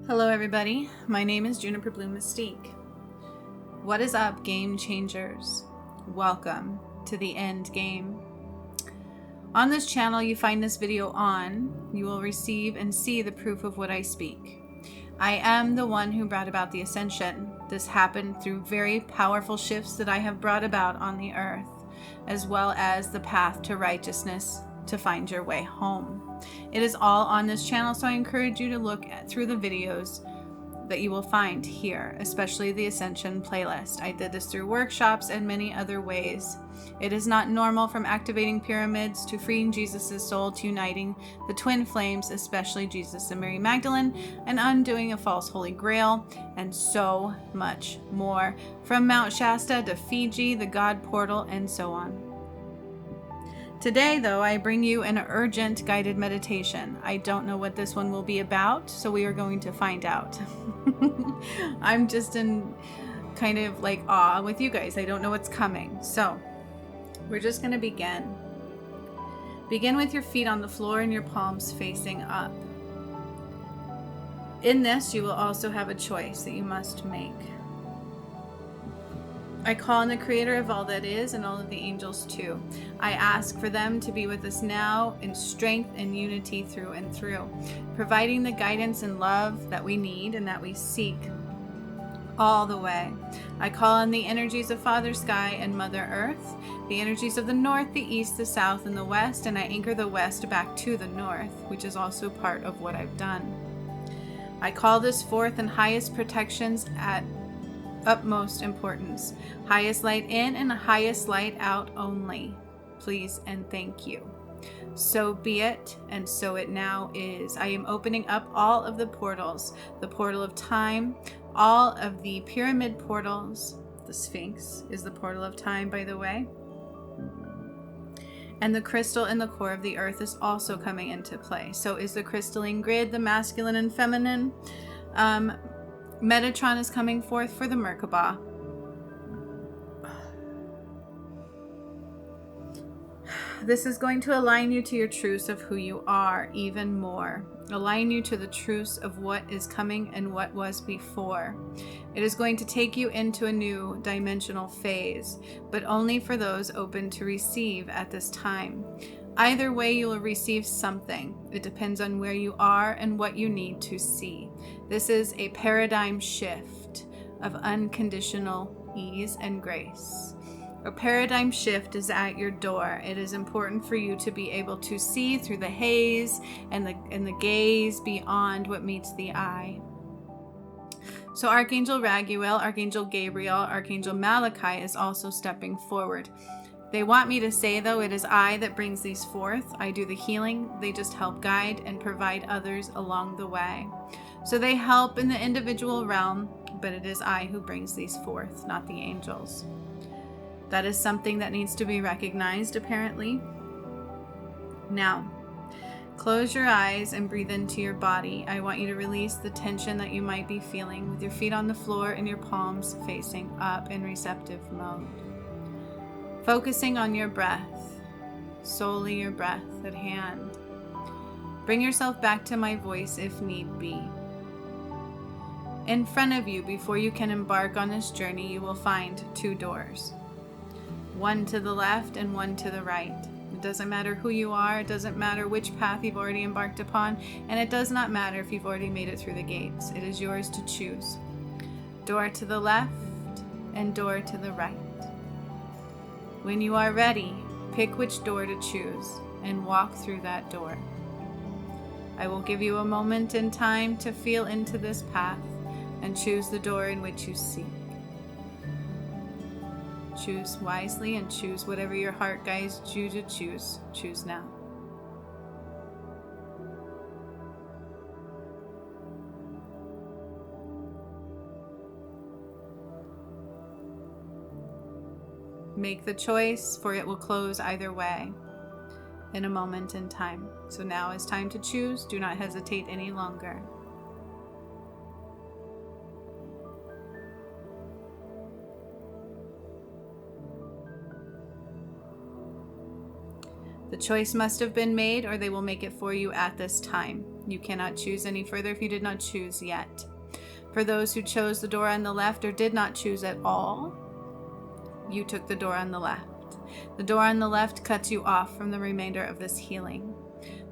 Hello everybody, my name is Juniper Bloom Mystique. What is up, game changers? Welcome to the end game. On this channel you find this video on, you will receive and see the proof of what I speak. I am the one who brought about the ascension. This happened through very powerful shifts that I have brought about on the earth, as well as the path to righteousness to find your way home. It is all on this channel, so I encourage you to look through the videos that you will find here, especially the Ascension playlist. I did this through workshops and many other ways. It is not normal, from activating pyramids to freeing Jesus' soul to uniting the twin flames, especially Jesus and Mary Magdalene, and undoing a false holy grail, and so much more. From Mount Shasta to Fiji, the God portal, and so on. Today, though, I bring you an urgent guided meditation. I don't know what this one will be about, so we are going to find out. I'm just in kind of like awe with you guys. I don't know what's coming. So we're just going to begin. Begin with your feet on the floor and your palms facing up. In this, you will also have a choice that you must make. I call on the creator of all that is and all of the angels too. I ask for them to be with us now in strength and unity through and through, providing the guidance and love that we need and that we seek all the way. I call on the energies of Father Sky and Mother Earth, the energies of the north, the east, the south, and the west, and I anchor the west back to the north, which is also part of what I've done. I call this forth in highest protections at utmost importance, highest light in and highest light out only. Please and thank you. So be it, and so it now is. I am opening up all of the portals, the portal of time, all of the pyramid portals. The Sphinx is the portal of time, by the way. And the crystal in the core of the earth is also coming into play. So is the crystalline grid, the masculine and feminine. Metatron is coming forth for the Merkaba. This is going to align you to your truths of who you are even more. Align you to the truths of what is coming and what was before. It is going to take you into a new dimensional phase, but only for those open to receive at this time. Either way, you will receive something. It depends on where you are and what you need to see. This is a paradigm shift of unconditional ease and grace. A paradigm shift is at your door. It is important for you to be able to see through the haze and the gaze beyond what meets the eye. So Archangel Raguel, Archangel Gabriel, Archangel Malachi is also stepping forward. They want me to say, though, it is I that brings these forth. I do the healing. They just help guide and provide others along the way. So they help in the individual realm, but it is I who brings these forth, not the angels. That is something that needs to be recognized, apparently. Now, close your eyes and breathe into your body. I want you to release the tension that you might be feeling with your feet on the floor and your palms facing up in receptive mode. Focusing on your breath, solely your breath at hand. Bring yourself back to my voice if need be. In front of you, before you can embark on this journey, you will find two doors. One to the left and one to the right. It doesn't matter who you are, it doesn't matter which path you've already embarked upon, and it does not matter if you've already made it through the gates. It is yours to choose. Door to the left and door to the right. When you are ready, pick which door to choose and walk through that door. I will give you a moment in time to feel into this path and choose the door in which you seek. Choose wisely and choose whatever your heart guides you to choose. Choose now. Make the choice, for it will close either way in a moment in time. So now is time to choose. Do not hesitate any longer. The choice must have been made, or they will make it for you at this time. You cannot choose any further if you did not choose yet. For those who chose the door on the left or did not choose at all, you took the door on the left. The door on the left cuts you off from the remainder of this healing.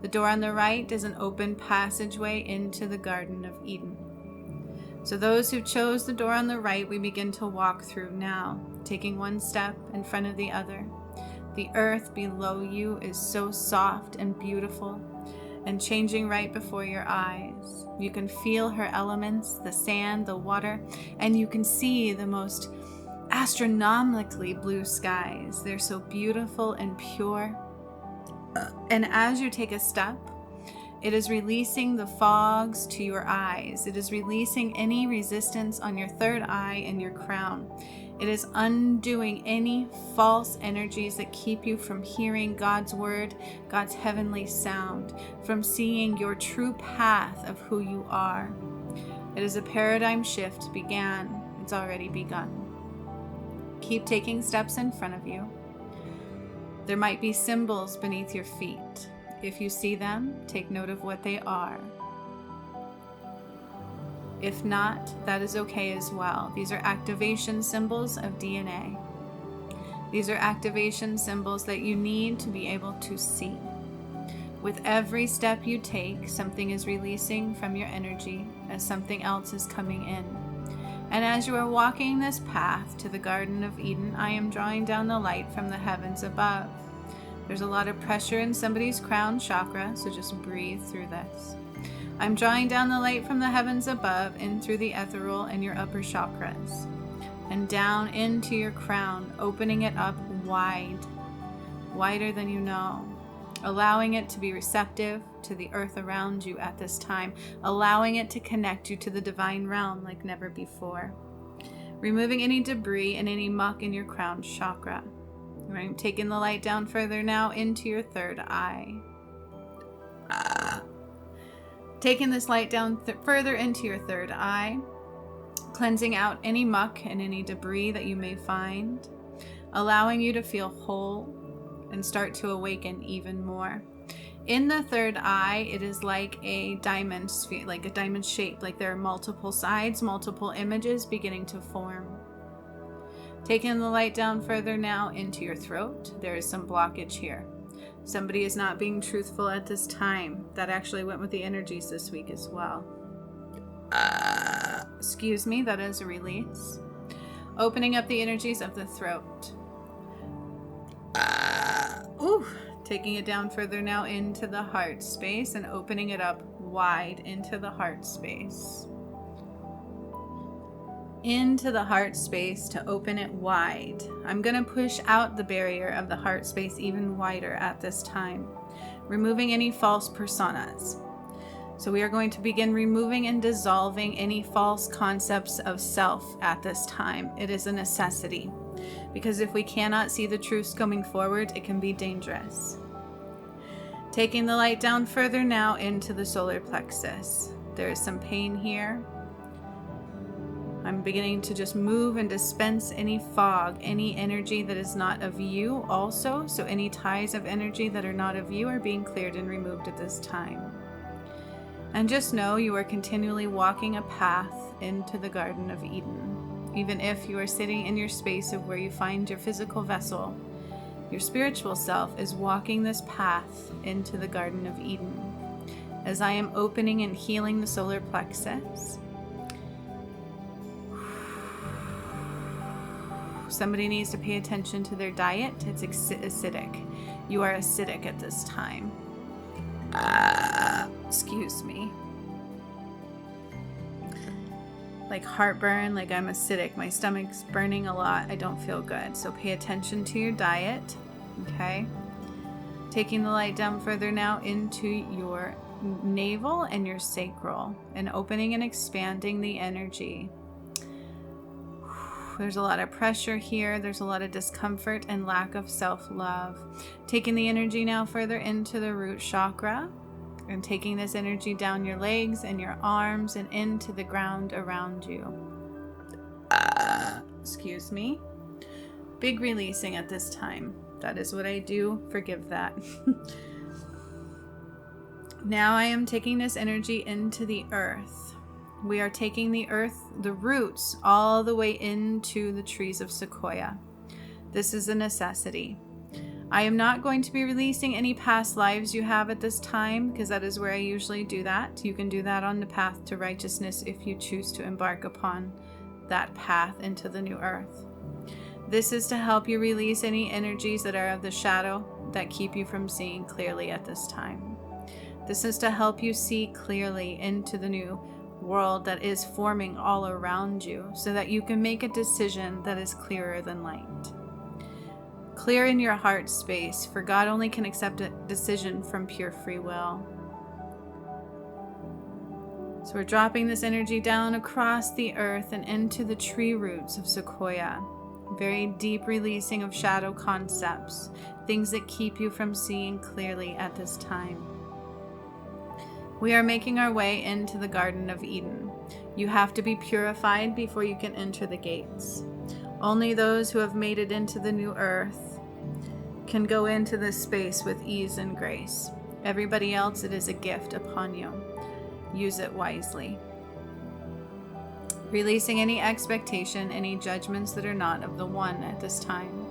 The door on the right is an open passageway into the Garden of Eden. So those who chose the door on the right, we begin to walk through now, taking one step in front of the other. The earth below you is so soft and beautiful and changing right before your eyes. You can feel her elements, the sand, the water, and you can see the most astronomically blue skies. They're so beautiful and pure. And as you take a step, it is releasing the fogs to your eyes. It is releasing any resistance on your third eye and your crown. It is undoing any false energies that keep you from hearing God's word, God's heavenly sound, from seeing your true path of who you are. It is a paradigm shift began. It's already begun. Keep taking steps in front of you. There might be symbols beneath your feet. If you see them, take note of what they are. If not, that is okay as well. These are activation symbols of DNA. These are activation symbols that you need to be able to see. With every step you take, something is releasing from your energy as something else is coming in. And as you are walking this path to the Garden of Eden, I am drawing down the light from the heavens above. There's a lot of pressure in somebody's crown chakra, so just breathe through this. I'm drawing down the light from the heavens above in through the ethereal and your upper chakras, and down into your crown, opening it up wide, wider than you know, allowing it to be receptive to the earth around you at this time, allowing it to connect you to the divine realm like never before, removing any debris and any muck in your crown chakra. I'm taking the light down further now into your third eye. Taking this light down further into your third eye, cleansing out any muck and any debris that you may find, allowing you to feel whole and start to awaken even more. In the third eye, it is like a diamond sphere, like a diamond shape, like there are multiple sides, multiple images beginning to form. Taking the light down further now into your throat, there is some blockage here. Somebody is not being truthful at this time. That actually went with the energies this week as well. Excuse me, that is a release. Opening up the energies of the throat. Taking it down further now into the heart space and opening it up wide into the heart space. Into the heart space to open it wide. I'm going to push out the barrier of the heart space even wider at this time, removing any false personas. So we are going to begin removing and dissolving any false concepts of self at this time. It is a necessity, because if we cannot see the truths coming forward, it can be dangerous. Taking the light down further now into the solar plexus. There is some pain here. I'm beginning to just move and dispense any fog, any energy that is not of you also. So any ties of energy that are not of you are being cleared and removed at this time. And just know you are continually walking a path into the Garden of Eden. Even if you are sitting in your space of where you find your physical vessel, your spiritual self is walking this path into the Garden of Eden. As I am opening and healing the solar plexus, somebody needs to pay attention to their diet. It's acidic. You are acidic at this time. Excuse me. Like heartburn, like I'm acidic. My stomach's burning a lot. I don't feel good. So pay attention to your diet. Okay. Taking the light down further now into your navel and your sacral and opening and expanding the energy. There's a lot of pressure here. There's a lot of discomfort and lack of self-love. Taking the energy now further into the root chakra and taking this energy down your legs and your arms and into the ground around you. Excuse me. Big releasing at this time. That is what I do. Forgive that. Now I am taking this energy into the earth. We are taking the earth, the roots, all the way into the trees of sequoia. This is a necessity. I am not going to be releasing any past lives you have at this time, because that is where I usually do that. You can do that on the path to righteousness if you choose to embark upon that path into the new earth. This is to help you release any energies that are of the shadow that keep you from seeing clearly at this time. This is to help you see clearly into the new world that is forming all around you, so that you can make a decision that is clearer than light. Clear in your heart space, for God only can accept a decision from pure free will. So we're dropping this energy down across the earth and into the tree roots of sequoia. Very deep releasing of shadow concepts, things that keep you from seeing clearly at this time. We are making our way into the Garden of Eden. You have to be purified before you can enter the gates. Only those who have made it into the new earth can go into this space with ease and grace. Everybody else, it is a gift upon you. Use it wisely. Releasing any expectation, any judgments that are not of the one at this time.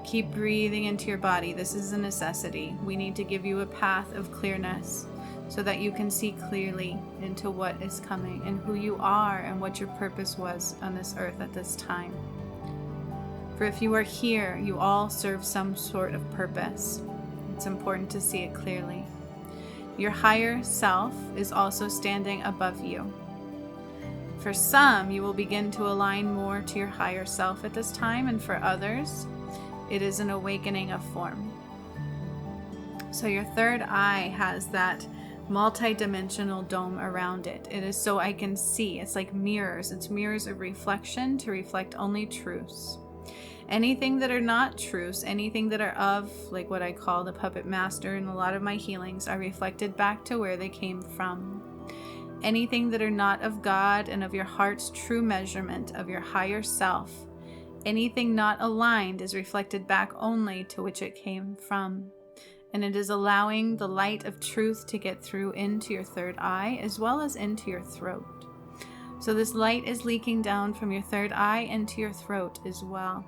Keep breathing into your body. This is a necessity. We need to give you a path of clearness so that you can see clearly into what is coming and who you are and what your purpose was on this earth at this time. For if you are here, you all serve some sort of purpose. It's important to see it clearly. Your higher self is also standing above you. For some, you will begin to align more to your higher self at this time, and for others, it is an awakening of form. So your third eye has that multi-dimensional dome around it. It is so I can see. It's like mirrors. It's mirrors of reflection to reflect only truths. Anything that are not truths, anything that are of, like what I call the puppet master in a lot of my healings, are reflected back to where they came from. Anything that are not of God and of your heart's true measurement of your higher self, anything not aligned is reflected back only to which it came from. And it is allowing the light of truth to get through into your third eye as well as into your throat. So this light is leaking down from your third eye into your throat as well,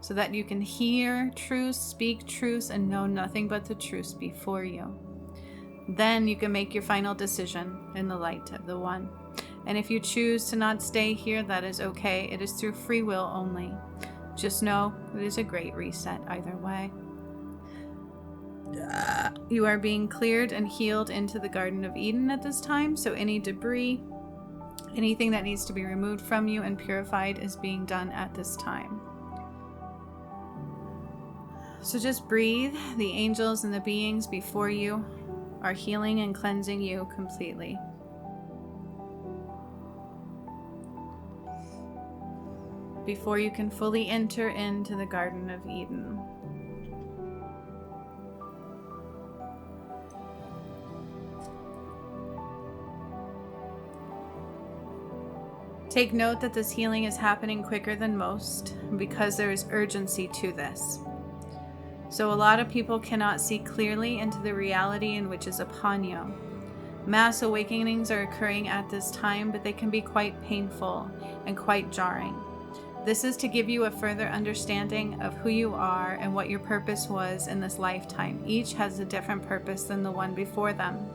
so that you can hear truth, speak truth, and know nothing but the truth before you. Then you can make your final decision in the light of the one. And if you choose to not stay here, that is okay. It is through free will only. Just know it is a great reset either way. You are being cleared and healed into the Garden of Eden at this time. So any debris, anything that needs to be removed from you and purified is being done at this time. So just breathe. The angels and the beings before you are healing and cleansing you completely. Before you can fully enter into the Garden of Eden. Take note that this healing is happening quicker than most because there is urgency to this. So a lot of people cannot see clearly into the reality in which is upon you. Mass awakenings are occurring at this time, but they can be quite painful and quite jarring. This is to give you a further understanding of who you are and what your purpose was in this lifetime. Each has a different purpose than the one before them.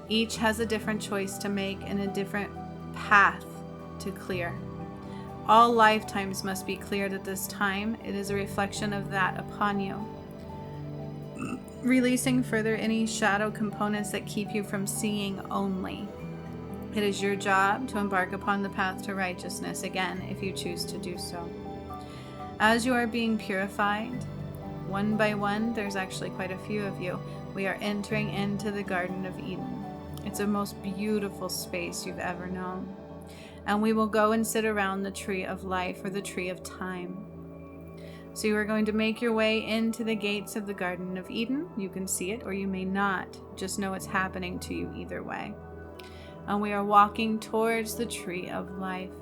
Each has a different choice to make and a different path to clear. All lifetimes must be cleared at this time. It is a reflection of that upon you. Releasing further any shadow components that keep you from seeing only. It is your job to embark upon the path to righteousness again, if you choose to do so. As you are being purified, one by one, there's actually quite a few of you, we are entering into the Garden of Eden. It's the most beautiful space you've ever known. And we will go and sit around the tree of life or the tree of time. So you are going to make your way into the gates of the Garden of Eden. You can see it or you may not. Just know it's happening to you either way. And we are walking towards the tree of life,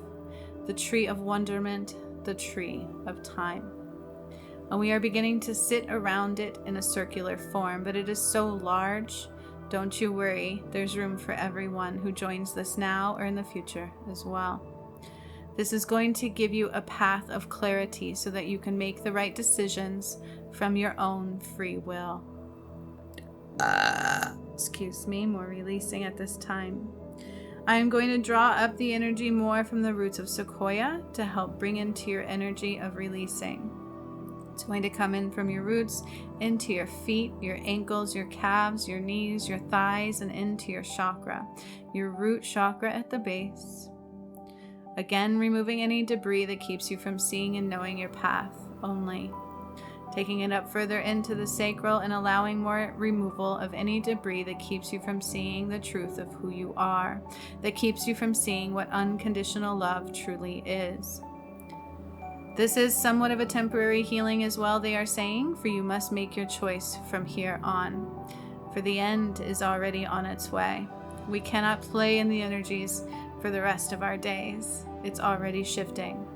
the tree of wonderment, the tree of time. And we are beginning to sit around it in a circular form, but it is so large. Don't you worry, there's room for everyone who joins this now or in the future as well. This is going to give you a path of clarity so that you can make the right decisions from your own free will. Excuse me, more releasing at this time. I am going to draw up the energy more from the roots of Sequoia to help bring into your energy of releasing. It's going to come in from your roots into your feet, your ankles, your calves, your knees, your thighs, and into your chakra, your root chakra at the base. Again, removing any debris that keeps you from seeing and knowing your path only. Taking it up further into the sacral and allowing more removal of any debris that keeps you from seeing the truth of who you are, that keeps you from seeing what unconditional love truly is. This is somewhat of a temporary healing as well, they are saying, for you must make your choice from here on. For the end is already on its way. We cannot play in the energies for the rest of our days. It's already shifting.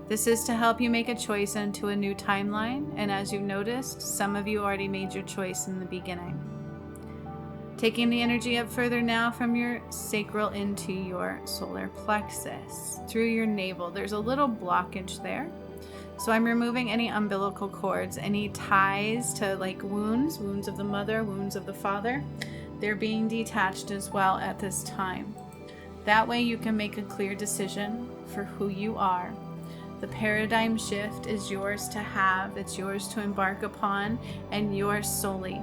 This is to help you make a choice into a new timeline, and as you've noticed, some of you already made your choice in the beginning. Taking the energy up further now from your sacral into your solar plexus, through your navel. There's a little blockage there. So I'm removing any umbilical cords, any ties to like wounds of the mother, wounds of the father. They're being detached as well at this time. That way you can make a clear decision for who you are. The paradigm shift is yours to have, it's yours to embark upon, and yours solely,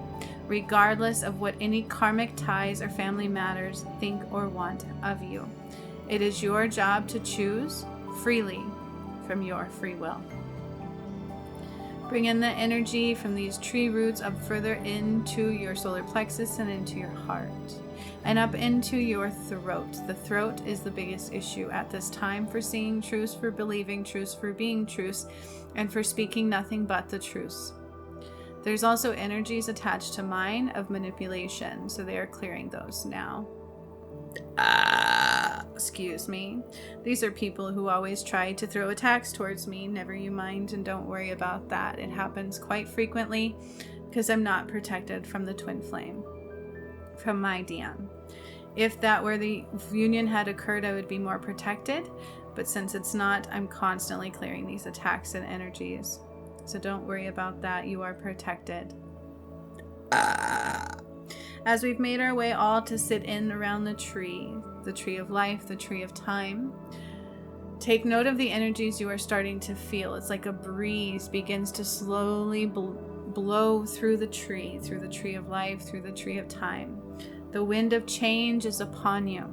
regardless of what any karmic ties or family matters think or want of you. It is your job to choose freely from your free will. Bring in the energy from these tree roots up further into your solar plexus and into your heart. And up into your throat. The throat is the biggest issue at this time for seeing truths, for believing truths, for being truths, and for speaking nothing but the truths. There's also energies attached to mine of manipulation, so they are clearing those now. Excuse me. These are people who always try to throw attacks towards me. Never you mind and don't worry about that. It happens quite frequently because I'm not protected from the twin flame. From my DM. If that were the union had occurred, I would be more protected, but since it's not, I'm constantly clearing these attacks and energies. So don't worry about that. You are protected. As we've made our way all to sit in around the tree of life, the tree of time, take note of the energies you are starting to feel. It's like a breeze begins to slowly blow through the tree of life, through the tree of time. The wind of change is upon you.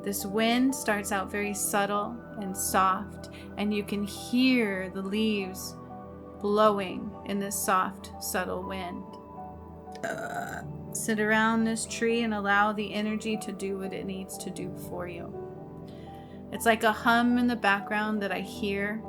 This wind starts out very subtle and soft, and you can hear the leaves blowing in this soft, subtle wind. Sit around this tree and allow the energy to do what it needs to do for you. It's like a hum in the background that I hear.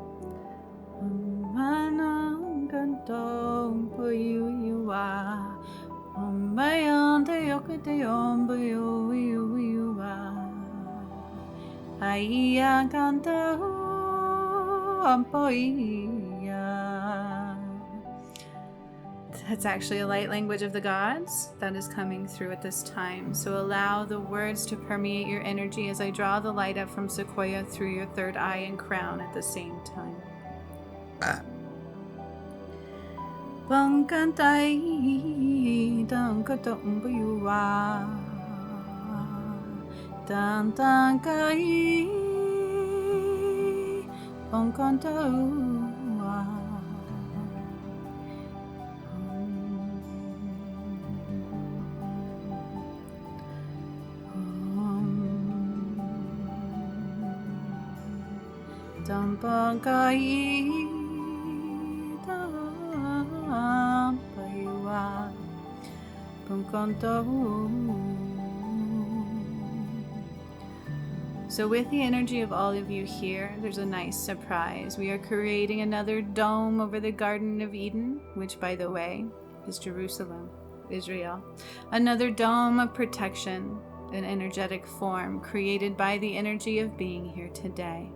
That's actually a light language of the gods that is coming through at this time. So allow the words to permeate your energy as I draw the light up from Sequoia through your third eye and crown at the same time. So with the energy of all of you here, there's a nice surprise. We are creating another dome over the Garden of Eden, which, by the way, is Jerusalem, Israel. Another dome of protection, an energetic form created by the energy of being here today.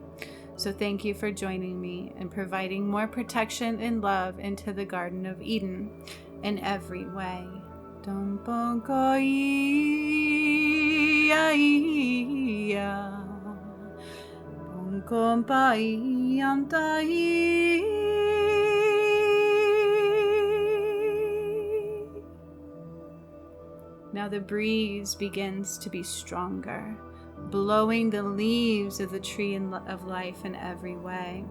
So thank you for joining me and providing more protection and love into the Garden of Eden in every way. Now the breeze begins to be stronger, blowing the leaves of the tree of life in every way.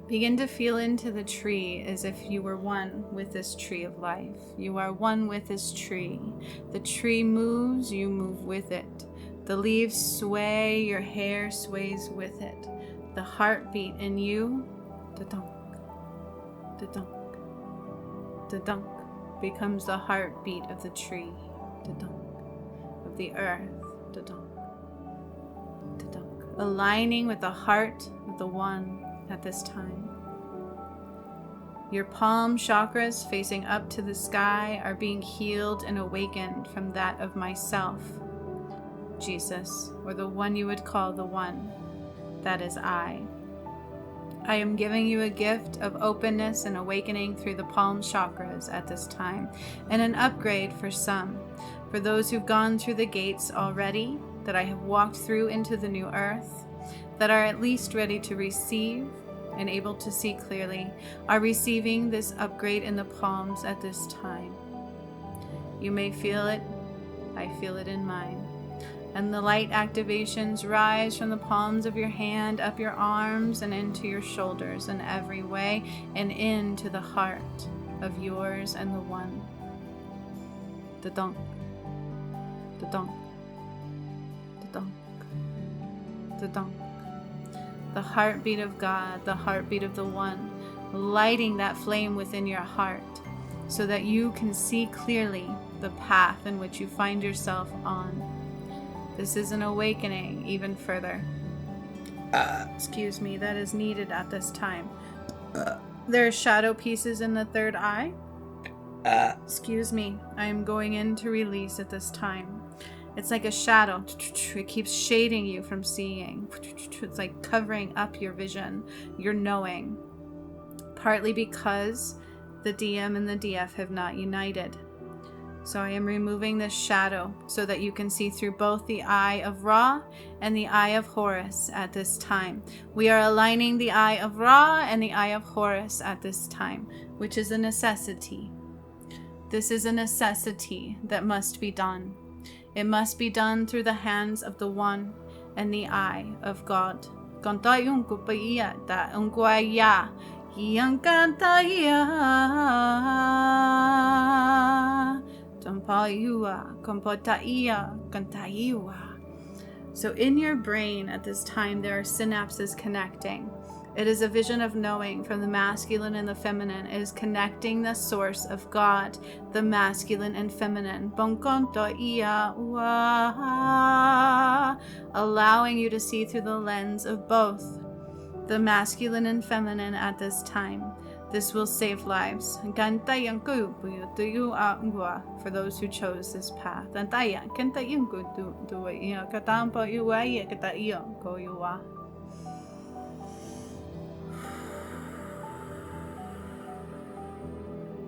Begin to feel into the tree as if you were one with this tree of life. You are one with this tree. The tree moves, you move with it. The leaves sway, your hair sways with it. The heartbeat in you, da-dunk, da-dunk, da-dunk, becomes the heartbeat of the tree, da-dunk, of the earth, da-dunk, da-dunk, aligning with the heart of the one at this time. Your palm chakras facing up to the sky are being healed and awakened from that of myself, Jesus, or the one you would call the one, that is I. I am giving you a gift of openness and awakening through the palm chakras at this time, and an upgrade for some, for those who've gone through the gates already, that I have walked through into the new earth, that are at least ready to receive and able to see clearly, are receiving this upgrade in the palms at this time. You may feel it, I feel it in mine. And the light activations rise from the palms of your hand, up your arms, and into your shoulders in every way, and into the heart of yours and the one. Da-dunk, da-dunk, da-dunk, da-dunk. The heartbeat of God, the heartbeat of the one, lighting that flame within your heart so that you can see clearly the path in which you find yourself on. This is an awakening even further. That is needed at this time. There are shadow pieces in the third eye. I am going in to release at this time. It's like a shadow. It keeps shading you from seeing. It's like covering up your vision, your knowing. Partly because the DM and the DF have not united. So I am removing this shadow so that you can see through both the eye of Ra and the eye of Horus at this time. We are aligning the eye of Ra and the eye of Horus at this time, which is a necessity. This is a necessity that must be done. It must be done through the hands of the one and the eye of God. So in your brain at this time, there are synapses connecting. It is a vision of knowing from the masculine and the feminine. It is connecting the source of God, the masculine and feminine. Allowing you to see through the lens of both, the masculine and feminine at this time. This will save lives. For those who chose this path.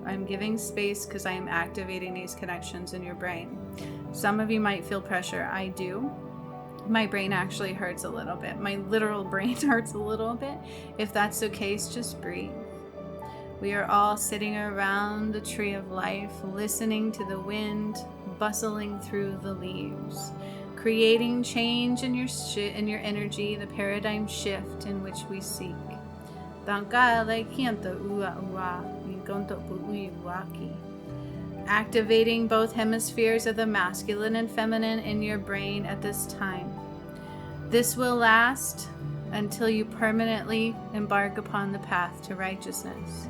I'm giving space because I am activating these connections in your brain. Some of you might feel pressure. I do. My brain actually hurts a little bit. My literal brain hurts a little bit. If that's the case, just breathe. We are all sitting around the tree of life, listening to the wind, bustling through the leaves, creating change in your energy, the paradigm shift in which we seek. Activating both hemispheres of the masculine and feminine in your brain at this time. This will last until you permanently embark upon the path to righteousness.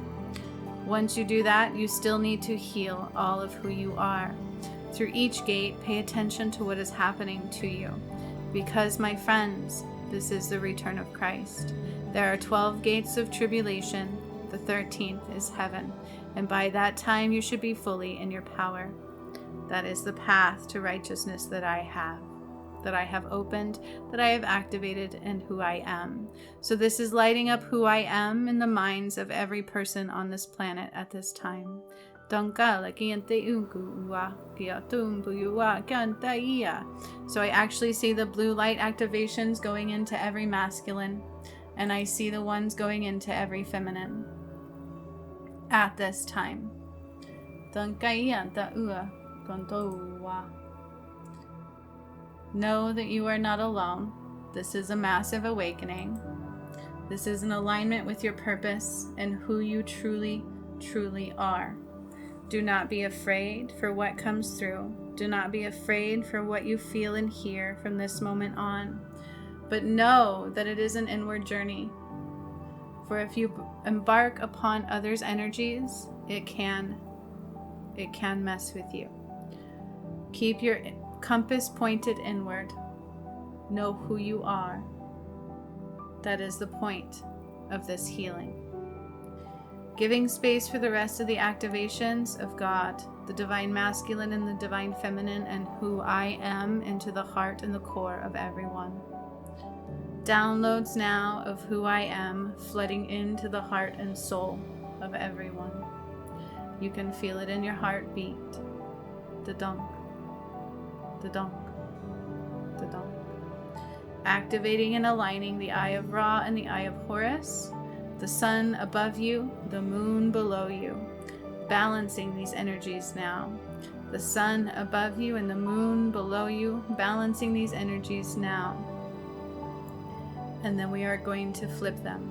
Once you do that, you still need to heal all of who you are. Through each gate, pay attention to what is happening to you. Because, my friends, this is the return of Christ. There are 12 gates of tribulation. The 13th is heaven. And by that time, you should be fully in your power. That is the path to righteousness that I have. that I have opened, that I have activated, and who I am. So this is lighting up who I am in the minds of every person on this planet at this time. So I actually see the blue light activations going into every masculine, and I see the ones going into every feminine at this time. Know that you are not alone. This is a massive awakening. This is an alignment with your purpose and who you truly, truly are. Do not be afraid for what comes through. Do not be afraid for what you feel and hear from this moment on. But know that it is an inward journey. For if you embark upon others' energies, it can mess with you. Keep your compass pointed inward. Know who you are. That is the point of this healing. Giving space for the rest of the activations of God, the divine masculine and the divine feminine, and who I am into the heart and the core of everyone. Downloads now of who I am flooding into the heart and soul of everyone. You can feel it in your heartbeat. The dunk, the dunk, the dunk. Activating and aligning the eye of Ra and the eye of Horus, the sun above you, the moon below you. Balancing these energies now. The sun above you and the moon below you, balancing these energies now. And then we are going to flip them.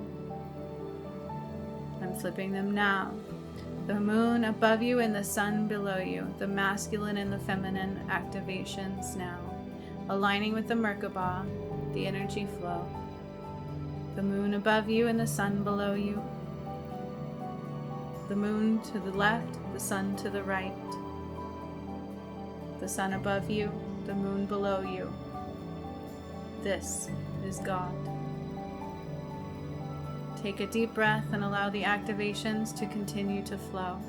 I'm flipping them now. The moon above you and the sun below you, the masculine and the feminine activations now. Aligning with the Merkaba, the energy flow. The moon above you and the sun below you. The moon to the left, the sun to the right. The sun above you, the moon below you. This is God. Take a deep breath and allow the activations to continue to flow.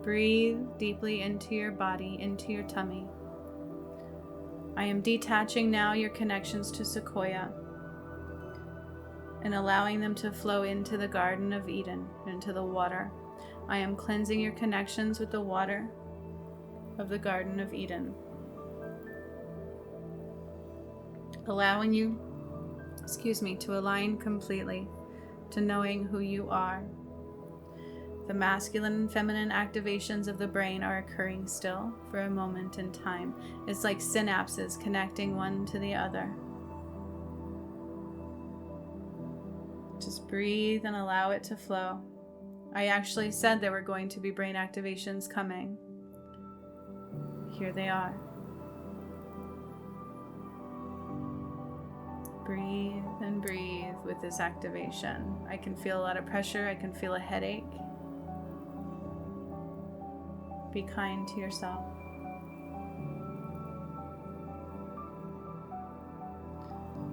Breathe deeply into your body, into your tummy. I am detaching now your connections to Sequoia and allowing them to flow into the Garden of Eden, into the water. I am cleansing your connections with the water of the Garden of Eden. Allowing you, to align completely to knowing who you are. The masculine and feminine activations of the brain are occurring still for a moment in time. It's like synapses connecting one to the other. Just breathe and allow it to flow. I actually said there were going to be brain activations coming. Here they are. Breathe and breathe with this activation. I can feel a lot of pressure. I can feel a headache. Be kind to yourself.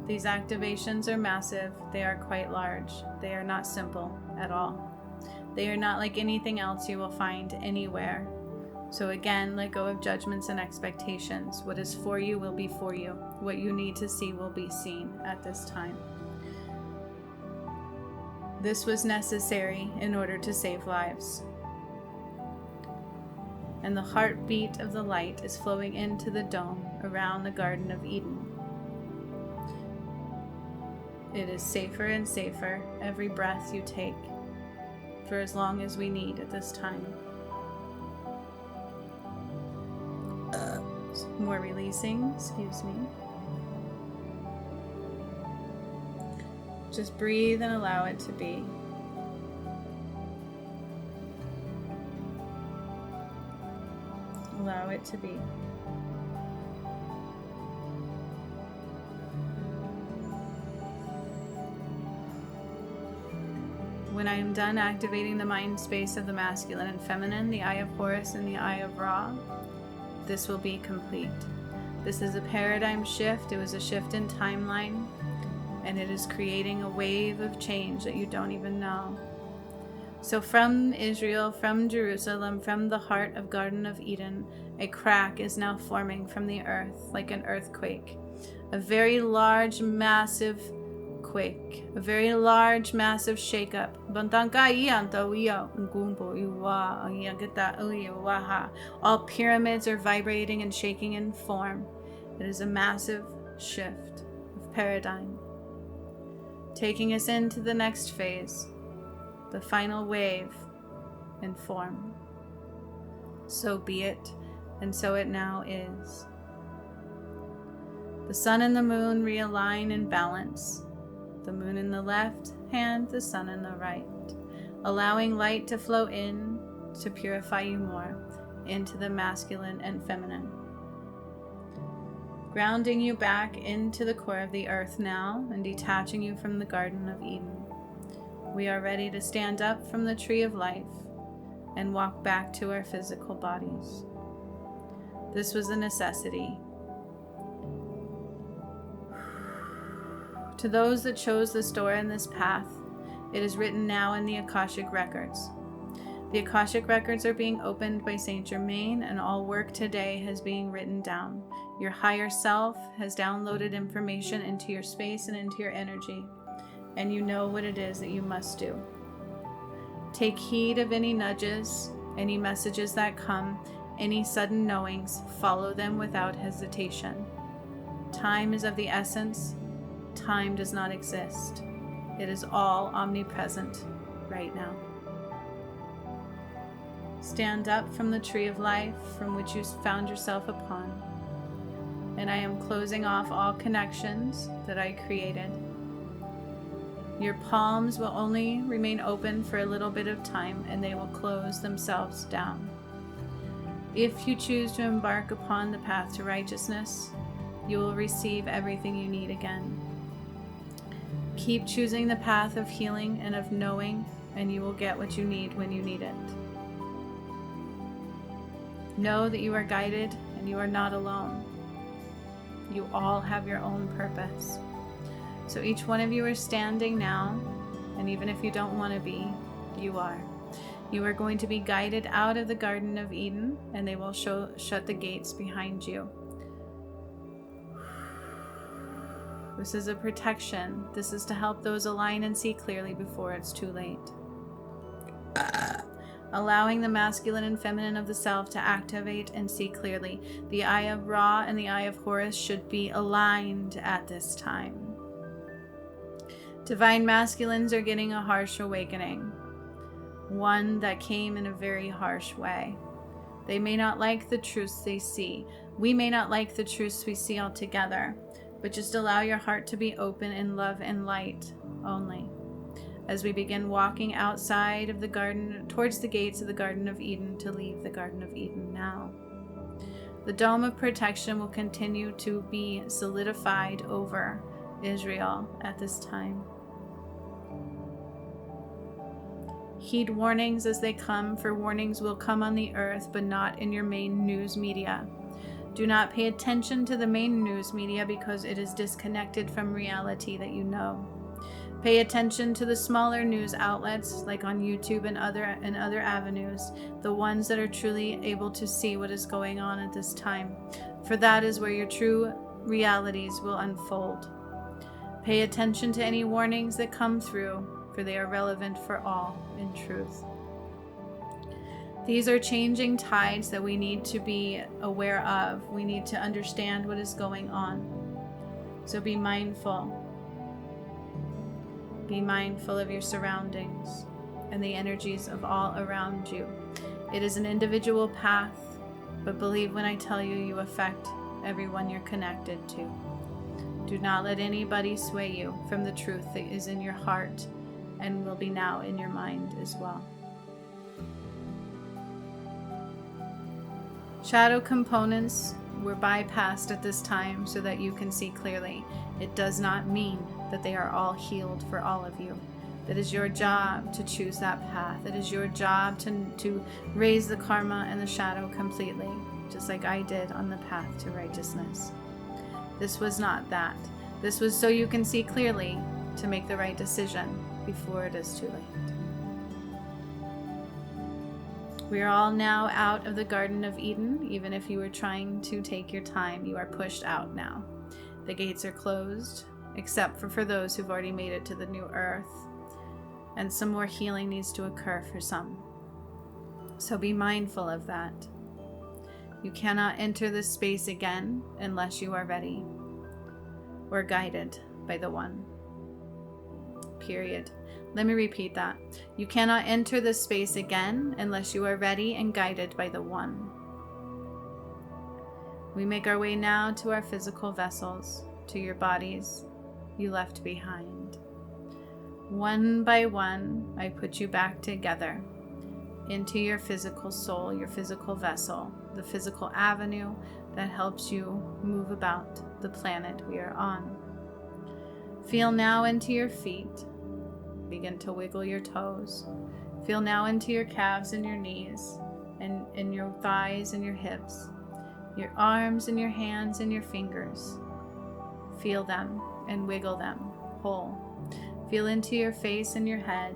These activations are massive. They are quite large. They are not simple at all. They are not like anything else you will find anywhere. So again, let go of judgments and expectations. What is for you will be for you. What you need to see will be seen at this time. This was necessary in order to save lives. And the heartbeat of the light is flowing into the dome around the Garden of Eden. It is safer and safer every breath you take for as long as we need at this time. More releasing, Just breathe and allow it to be. Allow it to be. When I am done activating the mind space of the masculine and feminine, the eye of Horus and the eye of Ra, this will be complete. This is a paradigm shift. It was a shift in timeline, and it is creating a wave of change that you don't even know. So from Israel, from Jerusalem, from the heart of Garden of Eden, a crack is now forming from the earth like an earthquake. A very large, massive quake. A very large, massive shakeup. All pyramids are vibrating and shaking in form. It is a massive shift of paradigm, taking us into the next phase, the final wave in form. So be it, and so it now is. The sun and the moon realign and balance. The moon in the left hand, the sun in the right, allowing light to flow in to purify you more into the masculine and feminine. Grounding you back into the core of the earth now and detaching you from the Garden of Eden. We are ready to stand up from the tree of life and walk back to our physical bodies. This was a necessity. To those that chose this door and this path, it is written now in the Akashic Records. The Akashic Records are being opened by Saint Germain, and all work today has been written down. Your higher self has downloaded information into your space and into your energy, and you know what it is that you must do. Take heed of any nudges, any messages that come, any sudden knowings, follow them without hesitation. Time is of the essence. Time does not exist. It is all omnipresent right now. Stand up from the tree of life from which you found yourself upon. And I am closing off all connections that I created. Your palms will only remain open for a little bit of time, and they will close themselves down. If you choose to embark upon the path to righteousness, you will receive everything you need again. Keep choosing the path of healing and of knowing, and you will get what you need when you need it. Know that you are guided and you are not alone. You all have your own purpose. So each one of you are standing now, and even if you don't want to be, you are. You are going to be guided out of the Garden of Eden, and they will shut the gates behind you. This is a protection. This is to help those align and see clearly before it's too late. Allowing the masculine and feminine of the self to activate and see clearly. The eye of Ra and the eye of Horus should be aligned at this time. Divine masculines are getting a harsh awakening, one that came in a very harsh way. They may not like the truths they see. We may not like the truths we see altogether, but just allow your heart to be open in love and light only. As we begin walking outside of the garden, towards the gates of the Garden of Eden, to leave the Garden of Eden now. The dome of protection will continue to be solidified over Israel at this time. Heed warnings as they come, for warnings will come on the earth, but not in your main news media. Do not pay attention to the main news media because it is disconnected from reality that you know. Pay attention to the smaller news outlets like on YouTube and other avenues, the ones that are truly able to see what is going on at this time, for that is where your true realities will unfold. Pay attention to any warnings that come through, for they are relevant for all in truth. These are changing tides that we need to be aware of. We need to understand what is going on. So be mindful. Be mindful of your surroundings and the energies of all around you. It is an individual path, but believe when I tell you, you affect everyone you're connected to. Do not let anybody sway you from the truth that is in your heart and will be now in your mind as well. Shadow components were bypassed at this time so that you can see clearly. It does not mean that they are all healed for all of you. It is your job to choose that path. It is your job to raise the karma and the shadow completely, just like I did on the path to righteousness. This was not that. This was so you can see clearly to make the right decision before it is too late. We are all now out of the Garden of Eden. Even if you were trying to take your time, you are pushed out now. The gates are closed, except for those who've already made it to the new earth. And some more healing needs to occur for some. So be mindful of that. You cannot enter this space again unless you are ready or guided by the One. Period. Let me repeat that. You cannot enter this space again unless you are ready and guided by the One. We make our way now to our physical vessels, to your bodies you left behind. One by one, I put you back together into your physical soul, your physical vessel, the physical avenue that helps you move about the planet we are on. Feel now into your feet. Begin to wiggle your toes. Feel now into your calves and your knees, and in your thighs and your hips, your arms and your hands and your fingers. Feel them and wiggle them whole. Feel into your face and your head,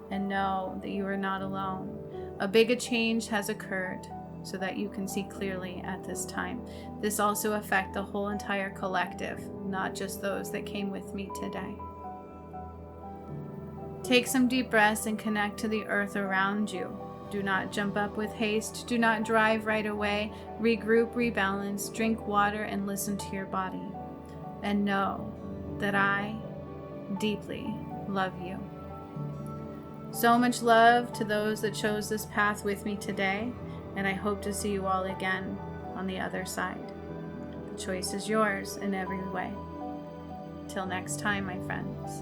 and know that you are not alone. A big change has occurred so that you can see clearly at this time. This also affects the whole entire collective, not just those that came with me today. Take some deep breaths and connect to the earth around you. Do not jump up with haste. Do not drive right away. Regroup, rebalance, drink water, and listen to your body. And know that I deeply love you. So much love to those that chose this path with me today, and I hope to see you all again on the other side. The choice is yours in every way. Till next time, my friends.